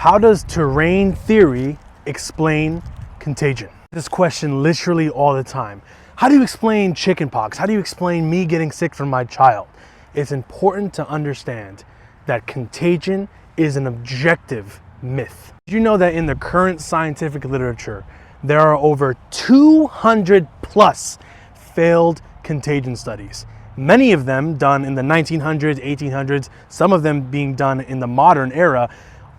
How does terrain theory explain contagion? This question literally all the time. How do you explain chickenpox? How do you explain me getting sick from my child? It's important to understand that contagion is an objective myth. Did you know that in the current scientific literature, there are over 200 plus failed contagion studies? Many of them done in the 1900s, 1800s, some of them being done in the modern era,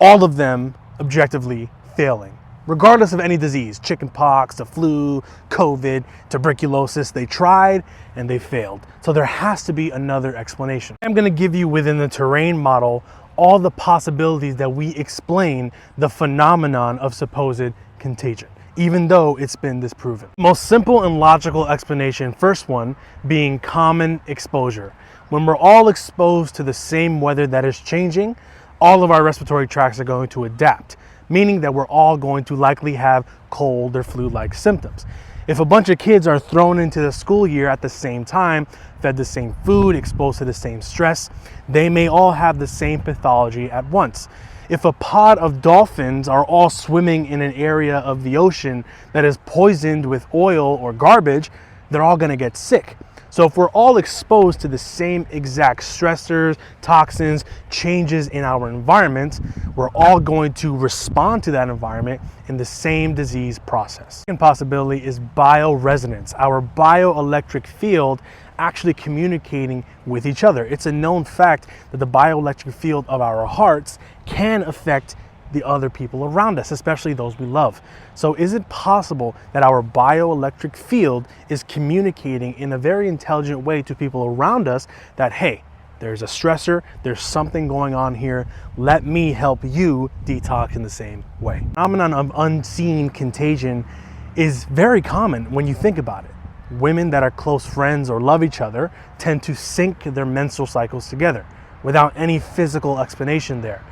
all of them objectively failing. Regardless of any disease, chickenpox, the flu, COVID, tuberculosis, they tried and they failed. So there has to be another explanation. I'm going to give you within the terrain model all the possibilities that we explain the phenomenon of supposed contagion, even though it's been disproven. Most simple and logical explanation, first one being common exposure. When we're all exposed to the same weather that is changing, all of our respiratory tracts are going to adapt, meaning that we're all going to likely have cold or flu-like symptoms. If a bunch of kids are thrown into the school year at the same time, fed the same food, exposed to the same stress, they may all have the same pathology at once. If a pod of dolphins are all swimming in an area of the ocean that is poisoned with oil or garbage, they're all going to get sick. So if we're all exposed to the same exact stressors, toxins, changes in our environment, we're all going to respond to that environment in the same disease process. Second possibility is bioresonance, our bioelectric field actually communicating with each other. It's a known fact that the bioelectric field of our hearts can affect the other people around us, especially those we love. So is it possible that our bioelectric field is communicating in a very intelligent way to people around us that, hey, there's a stressor, there's something going on here, let me help you detox in the same way. The phenomenon of unseen contagion is very common when you think about it. Women that are close friends or love each other tend to sync their menstrual cycles together without any physical explanation there.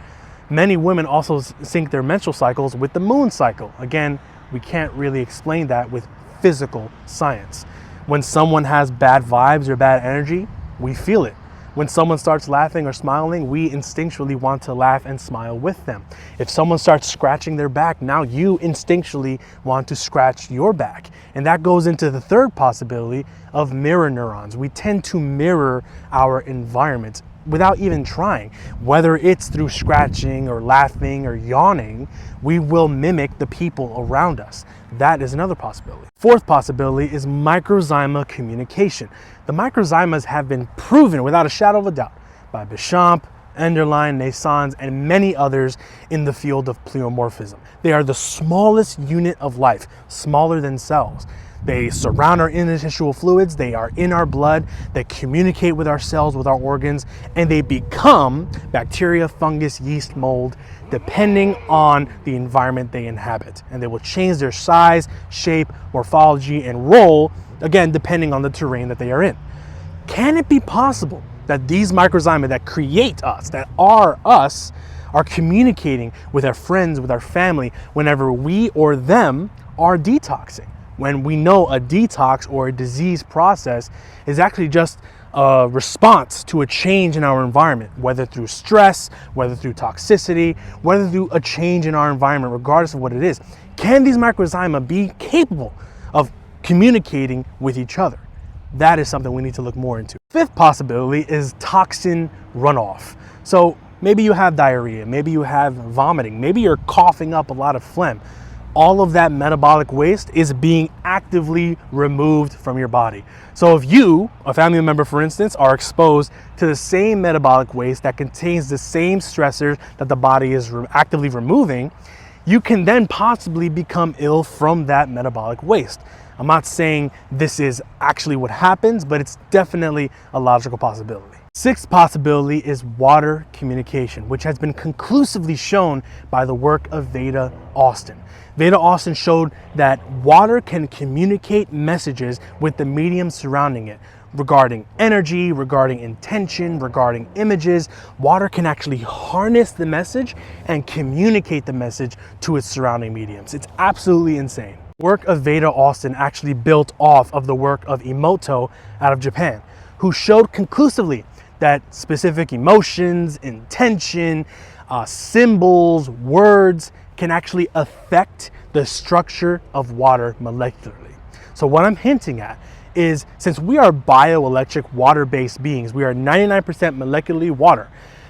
Many women also sync their menstrual cycles with the moon cycle. Again, we can't really explain that with physical science. When someone has bad vibes or bad energy, we feel it. When someone starts laughing or smiling, we instinctually want to laugh and smile with them. If someone starts scratching their back, now you instinctually want to scratch your back. And that goes into the third possibility of mirror neurons. We tend to mirror our environment without even trying. Whether it's through scratching or laughing or yawning, we will mimic the people around us. That is another possibility. Fourth possibility is microzyma communication. The microzymas have been proven without a shadow of a doubt by Béchamp, Enderlein, Naessens, and many others in the field of pleomorphism. They are the smallest unit of life, smaller than cells. They surround our interstitial fluids, they are in our blood, they communicate with our cells, with our organs, and they become bacteria, fungus, yeast, mold, depending on the environment they inhabit. And they will change their size, shape, morphology, and role, again, depending on the terrain that they are in. Can it be possible that these microzyma that create us, that are us, are communicating with our friends, with our family, whenever we or them are detoxing? When we know a detox or a disease process is actually just a response to a change in our environment, whether through stress, whether through toxicity, whether through a change in our environment, regardless of what it is. Can these microzyma be capable of communicating with each other? That is something we need to look more into. Fifth possibility is toxin runoff. So maybe you have diarrhea, maybe you have vomiting, maybe you're coughing up a lot of phlegm. All of that metabolic waste is being actively removed from your body. So if you, a family member for instance, are exposed to the same metabolic waste that contains the same stressors that the body is actively removing, you can then possibly become ill from that metabolic waste. I'm not saying this is actually what happens, but it's definitely a logical possibility. Sixth possibility is water communication, which has been conclusively shown by the work of Veda Austin. Veda Austin showed that water can communicate messages with the medium surrounding it regarding energy, regarding intention, regarding images. Water can actually harness the message and communicate the message to its surrounding mediums. It's absolutely insane. Work of Veda Austin actually built off of the work of Emoto out of Japan, who showed conclusively that specific emotions, intention, symbols, words can actually affect the structure of water molecularly. So what I'm hinting at is, since we are bioelectric water-based beings, we are 99% molecularly water,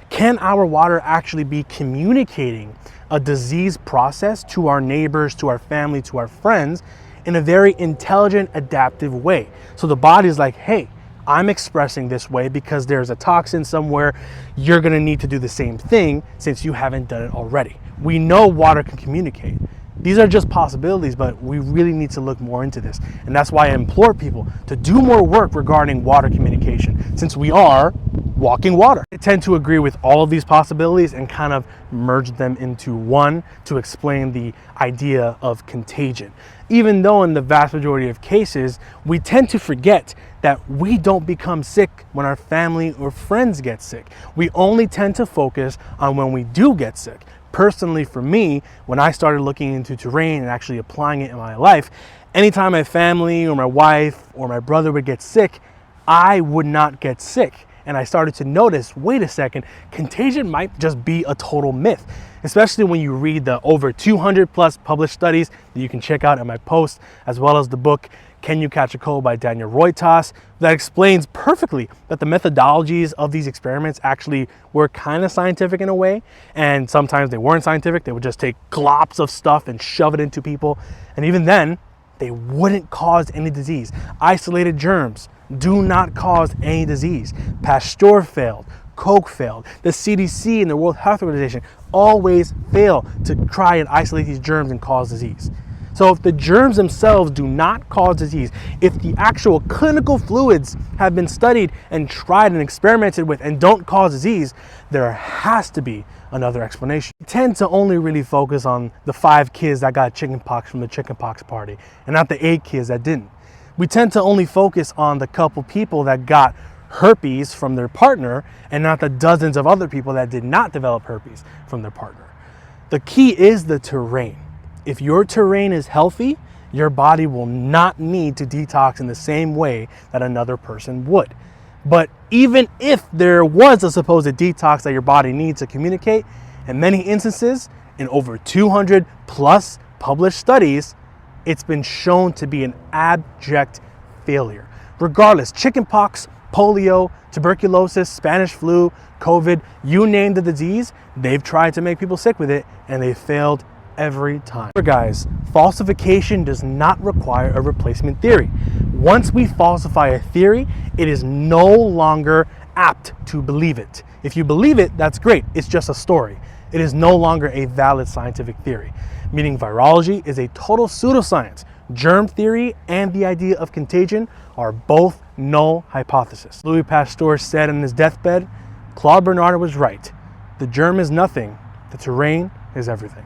can our water actually be communicating a disease process to our neighbors, to our family, to our friends in a very intelligent, adaptive way? So the body's like, hey, I'm expressing this way because there's a toxin somewhere. You're gonna need to do the same thing since you haven't done it already. We know water can communicate. These are just possibilities, but we really need to look more into this. And that's why I implore people to do more work regarding water communication, since we are walking water. I tend to agree with all of these possibilities and kind of merge them into one to explain the idea of contagion. Even though in the vast majority of cases, we tend to forget that we don't become sick when our family or friends get sick. We only tend to focus on when we do get sick. Personally, for me, when I started looking into terrain and actually applying it in my life, anytime my family or my wife or my brother would get sick, I would not get sick. And I started to notice, wait a second, contagion might just be a total myth, especially when you read the over 200 plus published studies that you can check out in my post, as well as the book, Can You Catch a Cold by Daniel Roitas, that explains perfectly that the methodologies of these experiments actually were kind of scientific in a way. And sometimes they weren't scientific. They would just take glops of stuff and shove it into people. And even then, they wouldn't cause any disease. Isolated germs do not cause any disease. Pasteur failed, Koch failed. The CDC and the World Health Organization always fail to try and isolate these germs and cause disease. So if the germs themselves do not cause disease, if the actual clinical fluids have been studied and tried and experimented with and don't cause disease, there has to be another explanation. We tend to only really focus on the 5 kids that got chickenpox from the chickenpox party and not the 8 kids that didn't. We tend to only focus on the couple people that got herpes from their partner and not the dozens of other people that did not develop herpes from their partner. The key is the terrain. If your terrain is healthy, your body will not need to detox in the same way that another person would. But even if there was a supposed detox that your body needs to communicate, in many instances, in over 200 plus published studies, it's been shown to be an abject failure. Regardless, chickenpox, polio, tuberculosis, Spanish flu, COVID, you name the disease, they've tried to make people sick with it and they failed every time. Guys, falsification does not require a replacement theory. Once we falsify a theory, it is no longer apt to believe it. If you believe it, that's great. It's just a story. It is no longer a valid scientific theory, meaning virology is a total pseudoscience. Germ theory and the idea of contagion are both null hypothesis. Louis Pasteur said in his deathbed, Claude Bernard was right. The germ is nothing. The terrain is everything.